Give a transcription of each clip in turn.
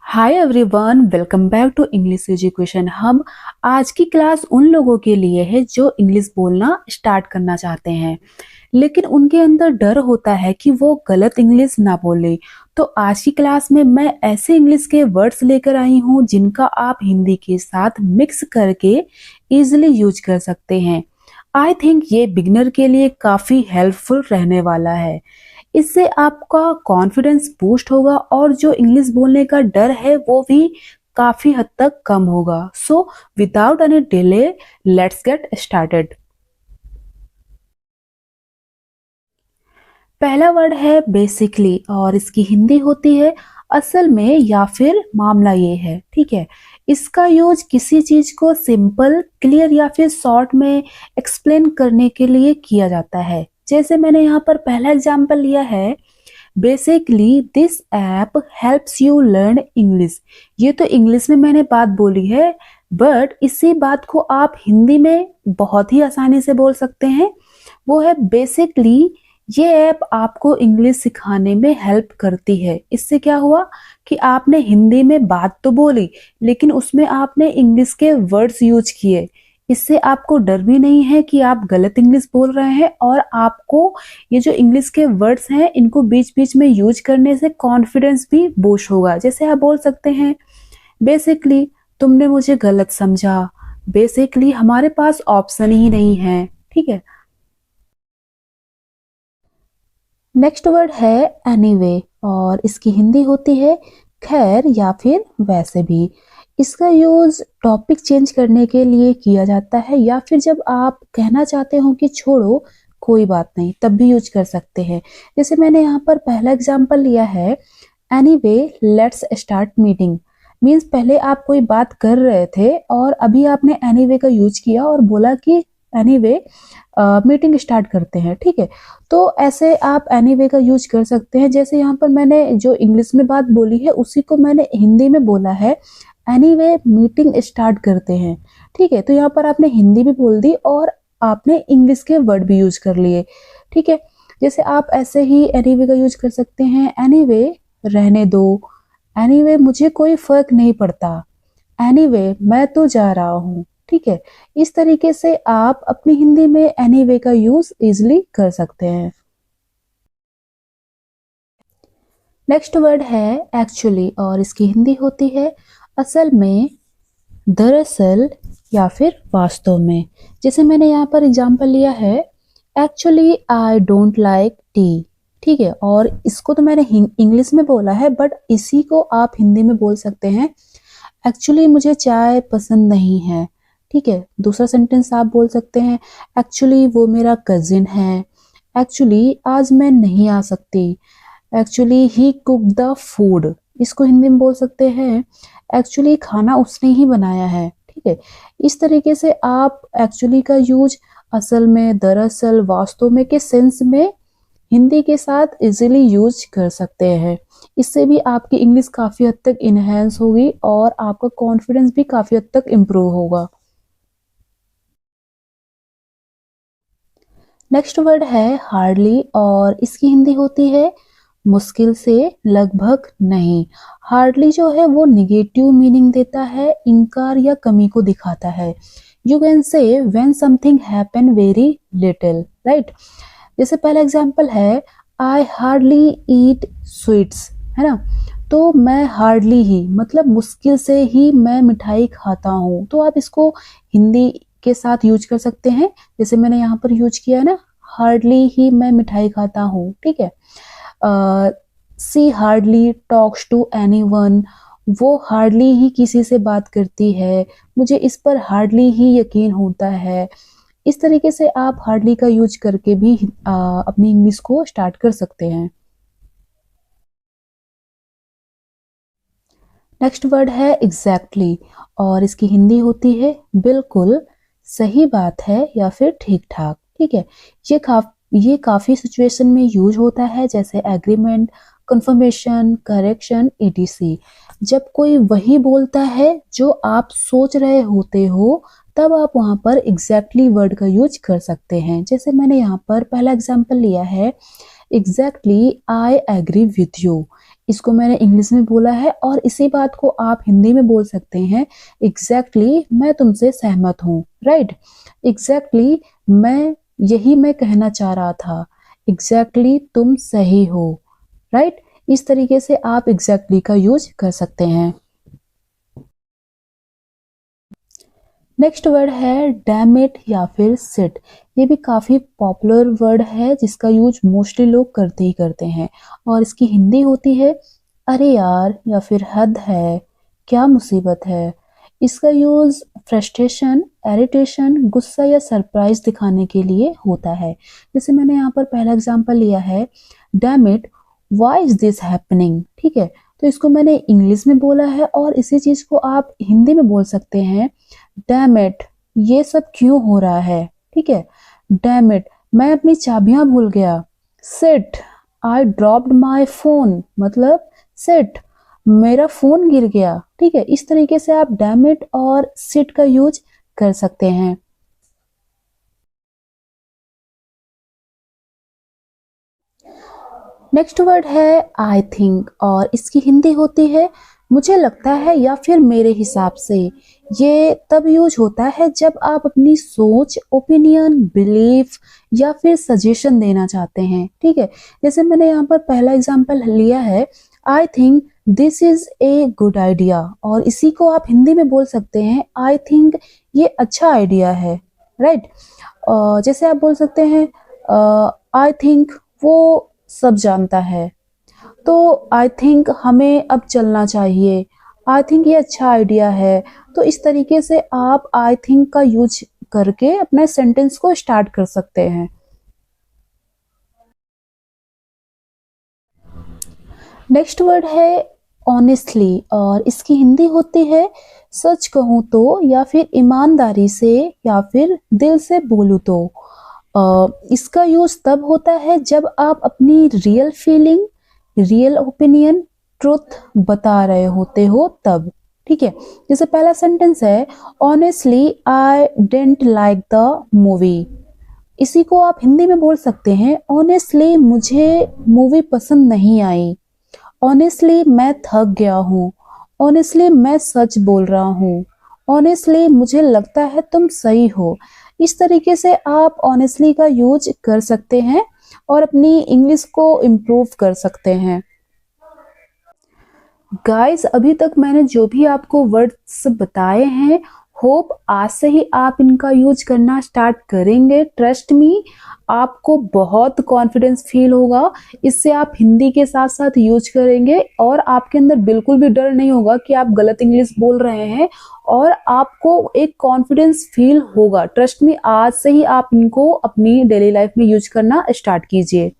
Hi everyone, welcome back to English education. हम आज की क्लास उन लोगों के लिए है जो इंग्लिश बोलना स्टार्ट करना चाहते हैं लेकिन उनके अंदर डर होता है कि वो गलत इंग्लिश ना बोले। तो आज की क्लास में मैं ऐसे इंग्लिश के वर्ड्स लेकर आई हूँ जिनका आप हिंदी के साथ मिक्स करके इजिली यूज कर सकते हैं। आई थिंक ये बिगिनर के लिए काफी हेल्पफुल रहने वाला है। इससे आपका कॉन्फिडेंस बूस्ट होगा और जो इंग्लिश बोलने का डर है वो भी काफी हद तक कम होगा। So without any delay let's get started. पहला वर्ड है बेसिकली और इसकी हिंदी होती है असल में या फिर मामला ये है। ठीक है, इसका यूज किसी चीज को सिंपल क्लियर या फिर शॉर्ट में एक्सप्लेन करने के लिए किया जाता है। जैसे मैंने यहाँ पर पहला एग्जाम्पल लिया है, basically this app helps you learn English. ये तो इंग्लिश में मैंने बात बोली है, बट इसी बात को आप हिंदी में बहुत ही आसानी से बोल सकते हैं। वो है बेसिकली ये ऐप आपको इंग्लिश सिखाने में हेल्प करती है। इससे क्या हुआ कि आपने हिंदी में बात तो बोली लेकिन उसमें आपने इंग्लिश के वर्ड्स यूज किए। इससे आपको डर भी नहीं है कि आप गलत इंग्लिश बोल रहे हैं और आपको ये जो इंग्लिश के वर्ड्स हैं इनको बीच बीच में यूज करने से कॉन्फिडेंस भी बूस्ट होगा। जैसे आप बोल सकते हैं बेसिकली तुमने मुझे गलत समझा, बेसिकली हमारे पास ऑप्शन ही नहीं है। ठीक है, नेक्स्ट वर्ड है एनीवे और इसकी हिंदी होती है खैर या फिर वैसे भी। इसका यूज टॉपिक चेंज करने के लिए किया जाता है या फिर जब आप कहना चाहते हो कि छोड़ो कोई बात नहीं तब भी यूज कर सकते हैं। जैसे मैंने यहाँ पर पहला एग्जांपल लिया है, anyway let's start meeting. Means पहले आप कोई बात कर रहे थे और अभी आपने एनीवे का यूज किया और बोला कि एनीवे मीटिंग स्टार्ट करते हैं। ठीक है, तो ऐसे आप एनीवे का यूज कर सकते हैं। जैसे यहाँ पर मैंने जो इंग्लिश में बात बोली है उसी को मैंने हिंदी में बोला है, एनीवे मीटिंग स्टार्ट करते हैं। ठीक है, तो यहाँ पर आपने हिंदी भी बोल दी और आपने इंग्लिश के वर्ड भी यूज कर लिए। ठीक है, जैसे आप ऐसे ही एनीवे का यूज कर सकते हैं, एनीवे रहने दो, एनीवे मुझे कोई फर्क नहीं पड़ता, एनीवे मैं तो जा रहा हूँ। ठीक है, इस तरीके से आप अपनी हिंदी में एनीवे का यूज इजिली कर सकते हैं। नेक्स्ट वर्ड है एक्चुअली और इसकी हिंदी होती है असल में, दरअसल या फिर वास्तव में। जैसे मैंने यहाँ पर एग्जांपल लिया है, actually I don't like T. ठीक है, और इसको तो मैंने इंग्लिश में बोला है बट इसी को आप हिंदी में बोल सकते हैं, एक्चुअली मुझे चाय पसंद नहीं है। ठीक है, दूसरा सेंटेंस आप बोल सकते हैं, एक्चुअली वो मेरा कजिन है, एक्चुअली आज मैं नहीं आ सकती, actually he cook the food. इसको हिंदी में बोल सकते हैं, एक्चुअली खाना उसने ही बनाया है। ठीक है, इस तरीके से आप एक्चुअली का यूज असल में, दरअसल, वास्तव में के सेंस में हिंदी के साथ इजीली यूज कर सकते हैं। इससे भी आपकी इंग्लिश काफी हद तक इनहेंस होगी और आपका कॉन्फिडेंस भी काफी हद तक इम्प्रूव होगा। नेक्स्ट वर्ड है हार्डली और इसकी हिंदी होती है मुश्किल से, लगभग नहीं। हार्डली जो है वो निगेटिव मीनिंग देता है, इनकार या कमी को दिखाता है। You can say when something happen very little, right. जैसे पहला एग्जांपल है, आई हार्डली ईट स्वीट्स, है ना। तो मैं हार्डली ही मतलब मुश्किल से ही मैं मिठाई खाता हूँ। तो आप इसको हिंदी के साथ यूज कर सकते हैं, जैसे मैंने यहाँ पर यूज किया है ना, हार्डली ही मैं मिठाई खाता हूँ। ठीक है, सी हार्डली टॉक्स टू एनीवन, वो हार्डली ही किसी से बात करती है, मुझे इस पर हार्डली ही यकीन होता है। इस तरीके से आप हार्डली का यूज करके भी अपनी इंग्लिश को स्टार्ट कर सकते हैं। नेक्स्ट वर्ड है एग्जैक्टली और इसकी हिंदी होती है बिल्कुल, सही बात है या फिर ठीक ठाक। ठीक है, ये काफी सिचुएशन में यूज होता है, जैसे एग्रीमेंट, कंफर्मेशन, करेक्शन, ईटीसी। जब कोई वही बोलता है जो आप सोच रहे होते हो तब आप वहां पर एग्जैक्टली वर्ड का यूज कर सकते हैं। जैसे मैंने यहाँ पर पहला एग्जांपल लिया है, exactly I agree with you. इसको मैंने इंग्लिश में बोला है और इसी बात को आप हिंदी में बोल सकते हैं, एग्जैक्टली मैं तुमसे सहमत हूँ, राइट। एग्जैक्टली मैं कहना चाह रहा था, एग्जैक्टली तुम सही हो, राइट। इस तरीके से आप एग्जैक्टली का यूज कर सकते हैं। नेक्स्ट वर्ड है डैम इट या फिर सिट। ये भी काफी पॉपुलर वर्ड है जिसका यूज मोस्टली लोग करते ही करते हैं और इसकी हिंदी होती है अरे यार या फिर हद है, क्या मुसीबत है। इसका यूज फ्रस्ट्रेशन, इरिटेशन, गुस्सा या सरप्राइज दिखाने के लिए होता है। जैसे मैंने यहाँ पर पहला एग्जांपल लिया है, damn it why is this happening, ठीक है। तो इसको मैंने इंग्लिश में बोला है और इसी चीज को आप हिंदी में बोल सकते हैं, डैम इट ये सब क्यों हो रहा है, ठीक है। डैम इट मैं अपनी चाबियां भूल गया। Seat I dropped my phone, मतलब सिट मेरा फोन गिर गया, ठीक है। इस तरीके से आप डैम इट और सिट का यूज कर सकते हैं। नेक्स्ट वर्ड है आई थिंक और इसकी हिंदी होती है मुझे लगता है या फिर मेरे हिसाब से। ये तब यूज होता है जब आप अपनी सोच, ओपिनियन, बिलीफ या फिर सजेशन देना चाहते हैं, ठीक है। जैसे मैंने यहाँ पर पहला एग्जांपल लिया है, I think this is a good idea और इसी को आप हिंदी में बोल सकते हैं, आई थिंक ये अच्छा आइडिया है, राइट। जैसे आप बोल सकते हैं आई थिंक वो सब जानता है, तो आई थिंक हमें अब चलना चाहिए, आई थिंक ये अच्छा आइडिया है। तो इस तरीके से आप आई थिंक का यूज करके अपने सेंटेंस को स्टार्ट कर सकते हैं। नेक्स्ट वर्ड है ऑनेस्टली और इसकी हिंदी होती है सच कहूं तो या फिर ईमानदारी से या फिर दिल से बोलूं तो। इसका यूज तब होता है जब आप अपनी real feeling, real opinion, truth बता रहे होते हो तब, ठीक है। जैसे पहला सेंटेंस है, honestly I didn't like the movie. इसी को आप हिंदी में बोल सकते हैं, ऑनेस्टली मुझे मूवी पसंद नहीं आई, ऑनेस्टली मैं थक गया हूँ, ऑनेस्टली मैं सच बोल रहा हूँ, ऑनेस्टली मुझे लगता है तुम सही हो। इस तरीके से आप ऑनेस्टली का यूज कर सकते हैं और अपनी इंग्लिश को इम्प्रूव कर सकते हैं। गाइस अभी तक मैंने जो भी आपको वर्ड्स बताए हैं, होप आज से ही आप इनका यूज करना स्टार्ट करेंगे। ट्रस्ट मी, आपको बहुत कॉन्फिडेंस फील होगा। इससे आप हिंदी के साथ साथ यूज करेंगे और आपके अंदर बिल्कुल भी डर नहीं होगा कि आप गलत इंग्लिश बोल रहे हैं और आपको एक कॉन्फिडेंस फील होगा। ट्रस्ट मी, आज से ही आप इनको अपनी डेली लाइफ में यूज करना स्टार्ट कीजिए।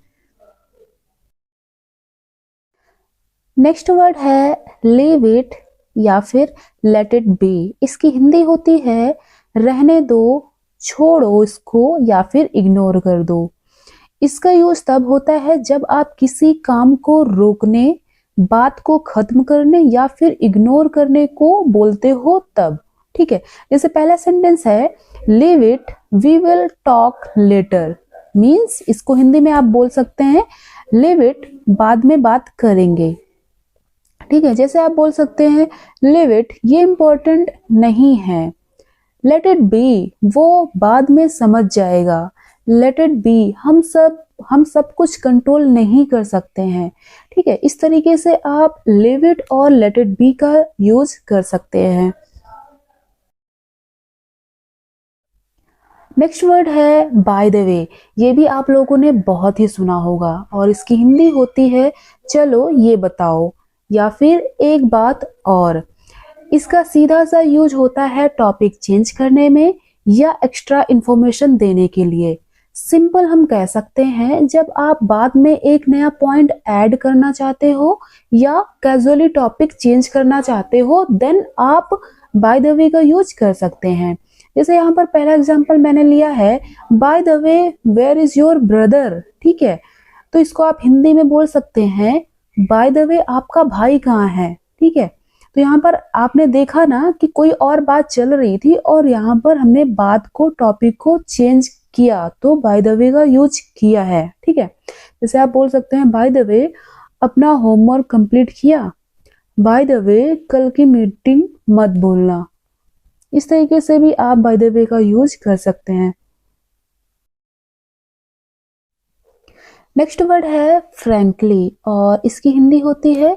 नेक्स्ट वर्ड है लीव इट या फिर लेट इट बी। इसकी हिंदी होती है रहने दो, छोड़ो इसको या फिर इग्नोर कर दो। इसका यूज तब होता है जब आप किसी काम को रोकने, बात को खत्म करने या फिर इग्नोर करने को बोलते हो तब, ठीक है। जैसे पहला सेंटेंस है, leave it we will talk later. Means इसको हिंदी में आप बोल सकते हैं, लीव इट बाद में बात करेंगे, ठीक है। जैसे आप बोल सकते हैं, लीव इट ये इम्पोर्टेंट नहीं है, लेट इट बी वो बाद में समझ जाएगा, लेट इट बी हम सब कुछ कंट्रोल नहीं कर सकते हैं, ठीक है। इस तरीके से आप लीव इट और लेट इट बी का यूज कर सकते हैं। नेक्स्ट वर्ड है बाय द वे। ये भी आप लोगों ने बहुत ही सुना होगा और इसकी हिंदी होती है चलो ये बताओ या फिर एक बात और। इसका सीधा सा यूज होता है टॉपिक चेंज करने में या एक्स्ट्रा इंफॉर्मेशन देने के लिए। सिंपल हम कह सकते हैं जब आप बाद में एक नया पॉइंट ऐड करना चाहते हो या कैजुअली टॉपिक चेंज करना चाहते हो, देन आप बाय द वे का यूज कर सकते हैं। जैसे यहाँ पर पहला एग्जांपल मैंने लिया है, by the way where is your brother, ठीक है। तो इसको आप हिंदी में बोल सकते हैं, बाय द वे आपका भाई कहाँ है, ठीक है। तो यहाँ पर आपने देखा ना कि कोई और बात चल रही थी और यहाँ पर हमने बात को, टॉपिक को चेंज किया तो बाय द वे का यूज किया है, ठीक है। जैसे आप बोल सकते हैं, बाय द वे अपना होमवर्क कंप्लीट किया? बाय द वे कल की मीटिंग मत भूलना। इस तरीके से भी आप बाय द वे का यूज कर सकते हैं। नेक्स्ट वर्ड है फ्रैंकली और इसकी हिंदी होती है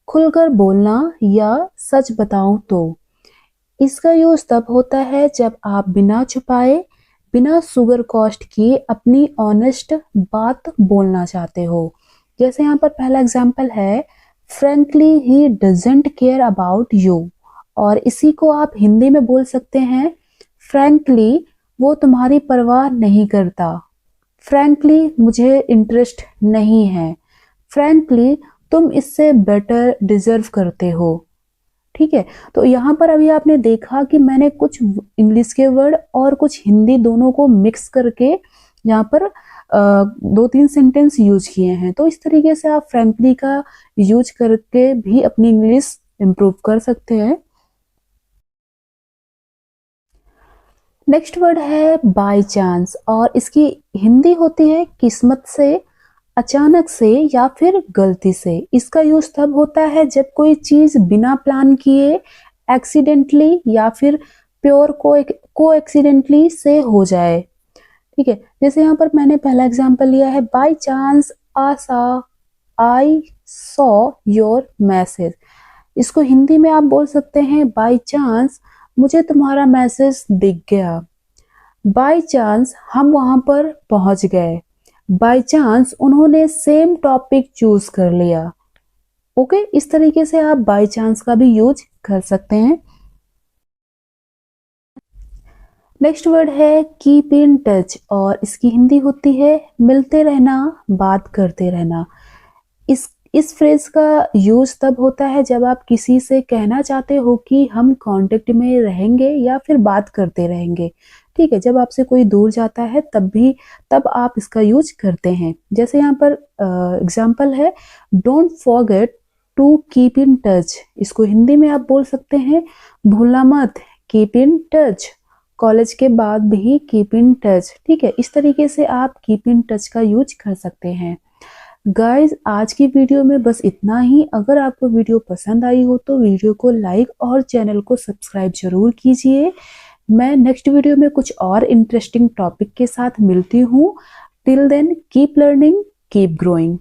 खुलकर बोलना या सच बताऊं तो। इसका यूज तब होता है जब आप बिना छुपाए, बिना सुगर कॉस्ट किए अपनी ऑनेस्ट बात बोलना चाहते हो। जैसे यहाँ पर पहला एग्जाम्पल है, frankly he doesn't care about you. और इसी को आप हिंदी में बोल सकते हैं, फ्रैंकली वो तुम्हारी परवाह नहीं करता। फ्रैंकली मुझे इंटरेस्ट नहीं है। फ्रैंकली तुम इससे बेटर डिजर्व करते हो। ठीक है, तो यहाँ पर अभी आपने देखा कि मैंने कुछ इंग्लिश के वर्ड और कुछ हिंदी दोनों को मिक्स करके यहाँ पर दो तीन सेंटेंस यूज किए हैं। तो इस तरीके से आप फ्रैंकली का यूज करके भी अपनी इंग्लिश इम्प्रूव कर सकते हैं। नेक्स्ट वर्ड है बाय चांस और इसकी हिंदी होती है किस्मत से, अचानक से या फिर गलती से। इसका यूज तब होता है जब कोई चीज बिना प्लान किए एक्सीडेंटली या फिर प्योर को एक्सीडेंटली से हो जाए। ठीक है, जैसे यहाँ पर मैंने पहला एग्जांपल लिया है, by chance I saw your message. इसको हिंदी में आप बोल सकते हैं, बाय चांस मुझे तुम्हारा मैसेज दिख गया। बाय चांस हम वहां पर पहुंच गए। बाय चांस उन्होंने सेम टॉपिक चूज कर लिया। ओके, इस तरीके से आप बाय चांस का भी यूज कर सकते हैं। नेक्स्ट वर्ड है कीप इन टच और इसकी हिंदी होती है मिलते रहना, बात करते रहना। इस फ्रेज का यूज तब होता है जब आप किसी से कहना चाहते हो कि हम कांटेक्ट में रहेंगे या फिर बात करते रहेंगे। ठीक है, जब आपसे कोई दूर जाता है तब आप इसका यूज करते हैं। जैसे यहाँ पर एग्जांपल है, don't forget to keep in touch. इसको हिंदी में आप बोल सकते हैं, भूलना मत, कीप इन टच। कॉलेज के बाद भी कीप इन टच। ठीक है, इस तरीके से आप कीप इन टच का यूज कर सकते हैं। गाइज, आज की वीडियो में बस इतना ही। अगर आपको वीडियो पसंद आई हो तो वीडियो को लाइक और चैनल को सब्सक्राइब जरूर कीजिए। मैं नेक्स्ट वीडियो में कुछ और इंटरेस्टिंग टॉपिक के साथ मिलती हूँ। Till then keep learning, keep growing.